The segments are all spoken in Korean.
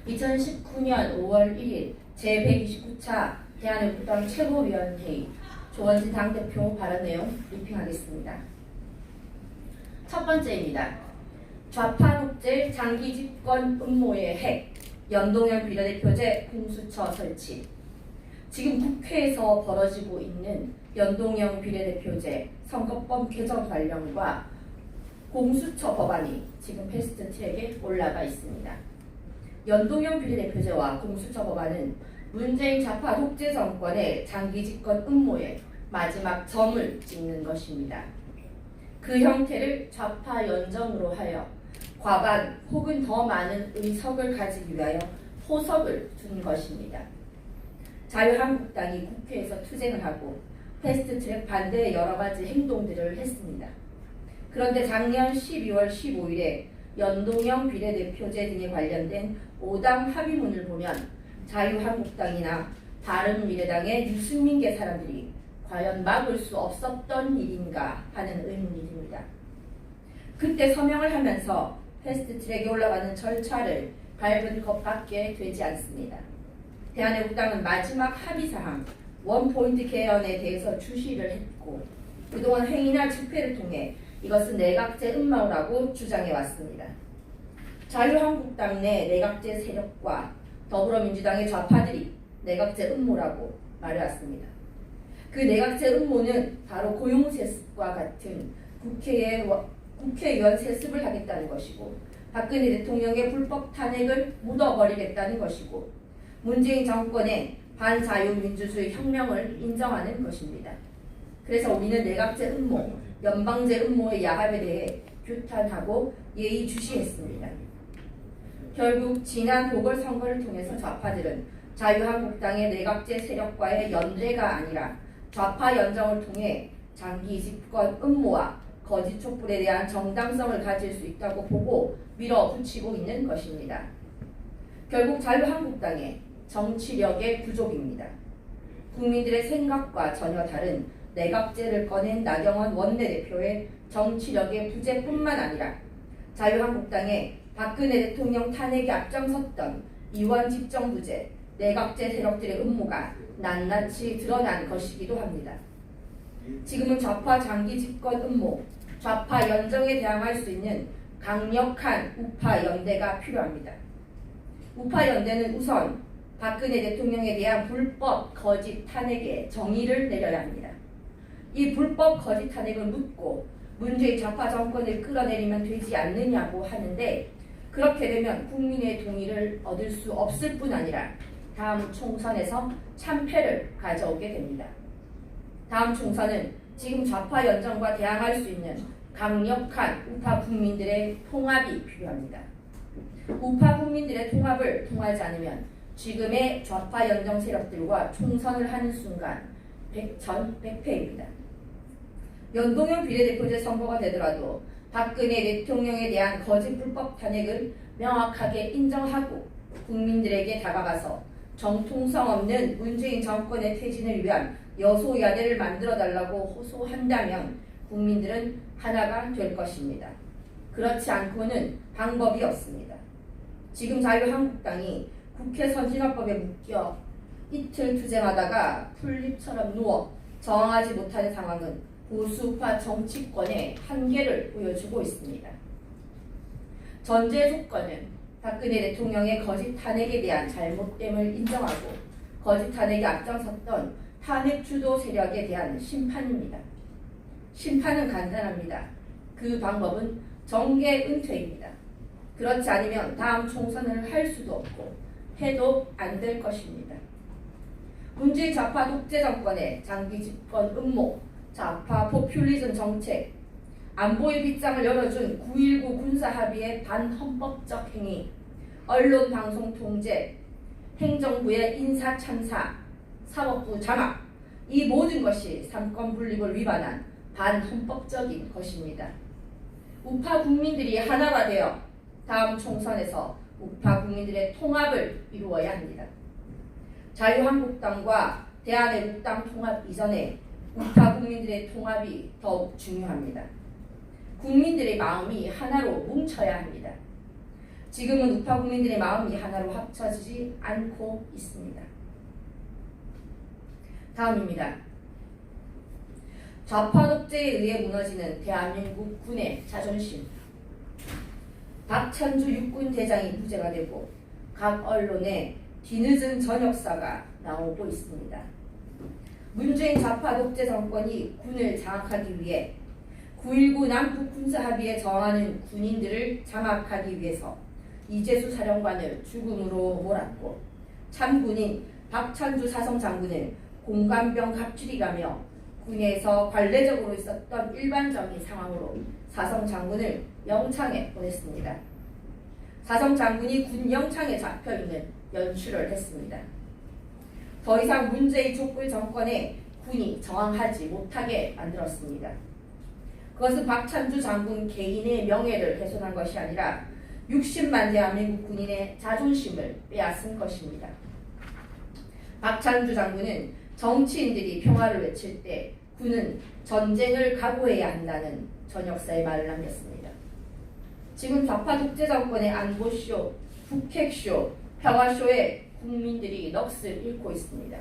2019년 5월 1일 제129차 대한애국당 최고위원회의 조원진 당대표 발언 내용 브리핑하겠습니다. 첫 번째입니다. 좌파 독재 장기 집권 음모의 핵, 연동형 비례대표제 공수처 설치. 지금 국회에서 벌어지고 있는 연동형 비례대표제 선거법 개정 관련과 공수처 법안이 지금 패스트트랙에 올라가 있습니다. 연동형 비례대표제와 공수처 법안은 문재인 좌파 독재 정권의 장기 집권 음모에 마지막 점을 찍는 것입니다. 그 형태를 좌파 연정으로 하여 과반 혹은 더 많은 의석을 가지기 위하여 포석을 둔 것입니다. 자유한국당이 국회에서 투쟁을 하고 패스트트랙 반대의 여러 가지 행동들을 했습니다. 그런데 작년 12월 15일에 연동형 비례대표제 등에 관련된 5당 합의문을 보면 자유한국당이나 바른미래당의 유승민계 사람들이 과연 막을 수 없었던 일인가 하는 의문이 듭니다. 그때 서명을 하면서 패스트트랙에 올라가는 절차를 밟은 것밖에 되지 않습니다. 대한애국당은 마지막 합의사항 원포인트 개헌에 대해서 주시를 했고 그동안 행위나 집회를 통해 이것은 내각제 음모라고 주장해왔습니다. 자유한국당 내 내각제 세력과 더불어민주당의 좌파들이 내각제 음모라고 말해왔습니다. 그 내각제 음모는 바로 고용세습과 같은 국회의원 세습을 하겠다는 것이고 박근혜 대통령의 불법 탄핵을 묻어버리겠다는 것이고 문재인 정권의 반자유민주주의 혁명을 인정하는 것입니다. 그래서 우리는 내각제 음모, 연방제 음모의 야합에 대해 규탄하고 예의주시했습니다. 결국 지난 보궐선거를 통해서 좌파들은 자유한국당의 내각제 세력과의 연대가 아니라 좌파 연정을 통해 장기 집권 음모와 거짓 촛불에 대한 정당성을 가질 수 있다고 보고 밀어붙이고 있는 것입니다. 결국 자유한국당의 정치력의 부족입니다. 국민들의 생각과 전혀 다른 내각제를 꺼낸 나경원 원내대표의 정치력의 부재뿐만 아니라 자유한국당의 박근혜 대통령 탄핵에 앞장섰던 이원 집정부제, 내각제 세력들의 음모가 낱낱이 드러난 것이기도 합니다. 지금은 좌파 장기 집권 음모, 좌파 연정에 대항할 수 있는 강력한 우파 연대가 필요합니다. 우파 연대는 우선 박근혜 대통령에 대한 불법 거짓 탄핵에 정의를 내려야 합니다. 이 불법 거짓 탄핵을 묻고 문재인 좌파 정권을 끌어내리면 되지 않느냐고 하는데 그렇게 되면 국민의 동의를 얻을 수 없을 뿐 아니라 다음 총선에서 참패를 가져오게 됩니다. 다음 총선은 지금 좌파 연정과 대항할 수 있는 강력한 우파 국민들의 통합이 필요합니다. 우파 국민들의 통합을 통하지 않으면 지금의 좌파 연정 세력들과 총선을 하는 순간 백전백패입니다. 연동형 비례대표제 선거가 되더라도 박근혜 대통령에 대한 거짓 불법 탄핵을 명확하게 인정하고 국민들에게 다가가서 정통성 없는 문재인 정권의 퇴진을 위한 여소야대를 만들어달라고 호소한다면 국민들은 하나가 될 것입니다. 그렇지 않고는 방법이 없습니다. 지금 자유한국당이 국회 선진화법에 묶여 이틀 투쟁하다가 풀잎처럼 누워 저항하지 못하는 상황은 보수파 정치권의 한계를 보여주고 있습니다. 전제 조건은 박근혜 대통령의 거짓 탄핵에 대한 잘못됨을 인정하고 거짓 탄핵에 앞장섰던 탄핵 주도 세력에 대한 심판입니다. 심판은 간단합니다. 그 방법은 정계 은퇴입니다. 그렇지 않으면 다음 총선을 할 수도 없고 해도 안 될 것입니다. 문재인 좌파 독재 정권의 장기 집권 음모, 좌파 포퓰리즘 정책, 안보의 빗장을 열어준 9.19 군사합의의 반헌법적 행위, 언론 방송 통제, 행정부의 인사참사, 사법부 장악, 이 모든 것이 삼권 분립을 위반한 반헌법적인 것입니다. 우파 국민들이 하나가 되어 다음 총선에서 우파 국민들의 통합을 이루어야 합니다. 자유한국당과 대한애국당 통합 이전에 우파 국민들의 통합이 더욱 중요합니다. 국민들의 마음이 하나로 뭉쳐야 합니다. 지금은 우파 국민들의 마음이 하나로 합쳐지지 않고 있습니다. 다음입니다. 좌파 독재에 의해 무너지는 대한민국 군의 자존심. 박찬주 육군 대장이 부재가 되고 각 언론에 뒤늦은 전역사가 나오고 있습니다. 문재인 좌파 독재 정권이 군을 장악하기 위해 9.19 남북 군사합의에 저항하는 군인들을 장악하기 위해서 이재수 사령관을 죽음으로 몰았고 참군인 박찬주 사성장군을 공관병 갑질이라며 군에서 관례적으로 있었던 일반적인 상황으로 사성장군을 영창에 보냈습니다. 사성장군이 군 영창에 잡혀있는 연출을 했습니다. 더 이상 문재인 촛불 정권에 군이 저항하지 못하게 만들었습니다. 그것은 박찬주 장군 개인의 명예를 훼손한 것이 아니라 60만 대한민국 군인의 자존심을 빼앗은 것입니다. 박찬주 장군은 정치인들이 평화를 외칠 때 군은 전쟁을 각오해야 한다는 전역사의 말을 남겼습니다. 지금 좌파 독재 정권의 안보쇼, 북핵쇼, 평화쇼에 국민들이 넋을 잃고 있습니다.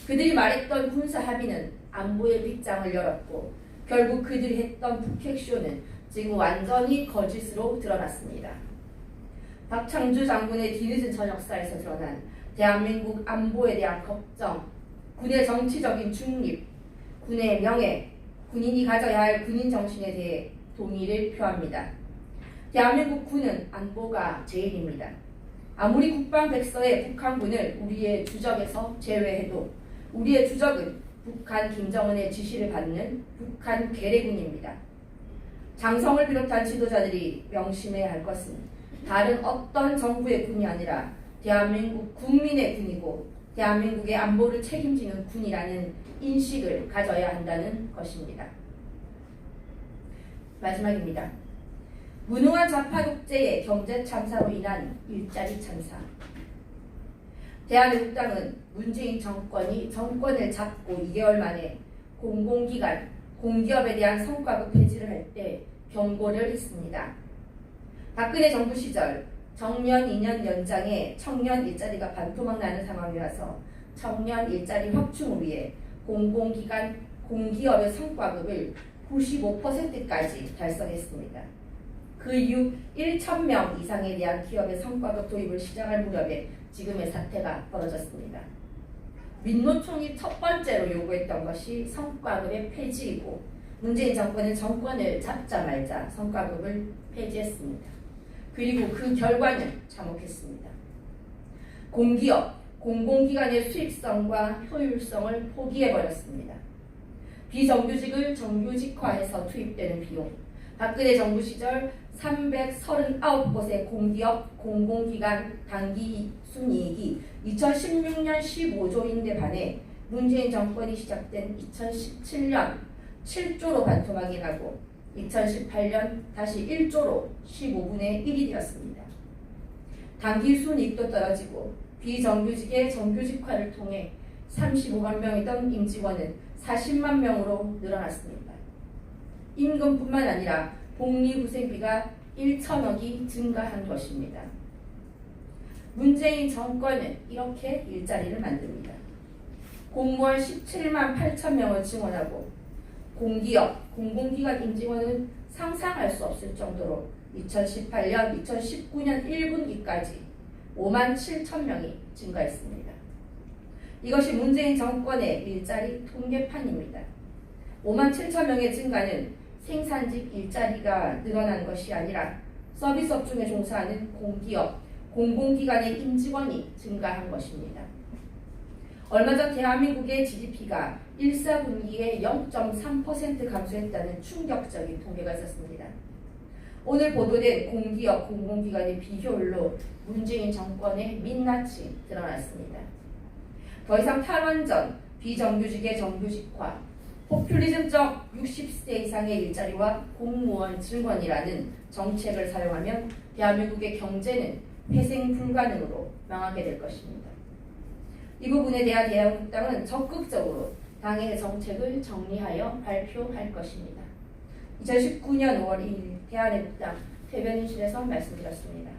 그들이 말했던 군사합의는 안보의 빗장을 열었고 결국 그들이 했던 북핵쇼는 지금 완전히 거짓으로 드러났습니다. 박창주 장군의 뒤늦은 전역사에서 드러난 대한민국 안보에 대한 걱정, 군의 정치적인 중립, 군의 명예, 군인이 가져야 할 군인 정신에 대해 동의를 표합니다. 대한민국 군은 안보가 제일입니다. 아무리 국방백서에 북한군을 우리의 주적에서 제외해도 우리의 주적은 북한 김정은의 지시를 받는 북한 괴뢰군입니다. 장성을 비롯한 지도자들이 명심해야 할 것은 다른 어떤 정부의 군이 아니라 대한민국 국민의 군이고 대한민국의 안보를 책임지는 군이라는 인식을 가져야 한다는 것입니다. 마지막입니다. 무능한 좌파 독재의 경제 참사로 인한 일자리 참사. 대한민국당은 문재인 정권이 정권을 잡고 2개월 만에 공공기관, 공기업에 대한 성과급 폐지를 할 때 경고를 했습니다. 박근혜 정부 시절 정년 2년 연장에 청년 일자리가 반토막 나는 상황이라서 청년 일자리 확충을 위해 공공기관, 공기업의 성과급을 95%까지 달성했습니다. 그 이후 1,000명 이상에 대한 기업의 성과급 도입을 시작할 무렵에 지금의 사태가 벌어졌습니다. 민노총이 첫 번째로 요구했던 것이 성과급의 폐지이고 문재인 정권은 정권을 잡자마자 성과급을 폐지했습니다. 그리고 그 결과는 참혹했습니다. 공기업, 공공기관의 수익성과 효율성을 포기해버렸습니다. 비정규직을 정규직화해서 투입되는 비용, 박근혜 정부 시절 339곳의 공기업, 공공기관 단기 순이익이 2016년 15조인데 반해 문재인 정권이 시작된 2017년 7조로 반토막이 나고 2018년 다시 1조로 15분의 1이 되었습니다. 단기 순이익도 떨어지고 비정규직의 정규직화를 통해 35만 명이던 임직원은 40만 명으로 늘어났습니다. 임금뿐만 아니라 복리후생비가 1천억이 증가한 것입니다. 문재인 정권은 이렇게 일자리를 만듭니다. 공무원 17만 8천 명을 증원하고 공기업, 공공기관 임직원은 상상할 수 없을 정도로 2018년, 2019년 1분기까지 5만 7천 명이 증가했습니다. 이것이 문재인 정권의 일자리 통계판입니다. 5만 7천 명의 증가는 생산직 일자리가 늘어난 것이 아니라 서비스업 중에 종사하는 공기업, 공공기관의 임직원이 증가한 것입니다. 얼마 전 대한민국의 GDP가 1사분기에 0.3% 감소했다는 충격적인 통계가 있었습니다. 오늘 보도된 공기업, 공공기관의 비효율로 문재인 정권의 민낯이 드러났습니다. 더 이상 탈원전, 비정규직의 정규직화, 포퓰리즘적 60세 이상의 일자리와 공무원 증원이라는 정책을 사용하면 대한민국의 경제는 회생 불가능으로 망하게 될 것입니다. 이 부분에 대한 대한민국당은 적극적으로 당의 정책을 정리하여 발표할 것입니다. 2019년 5월 2일 대한민국당 대변인실에서 말씀드렸습니다.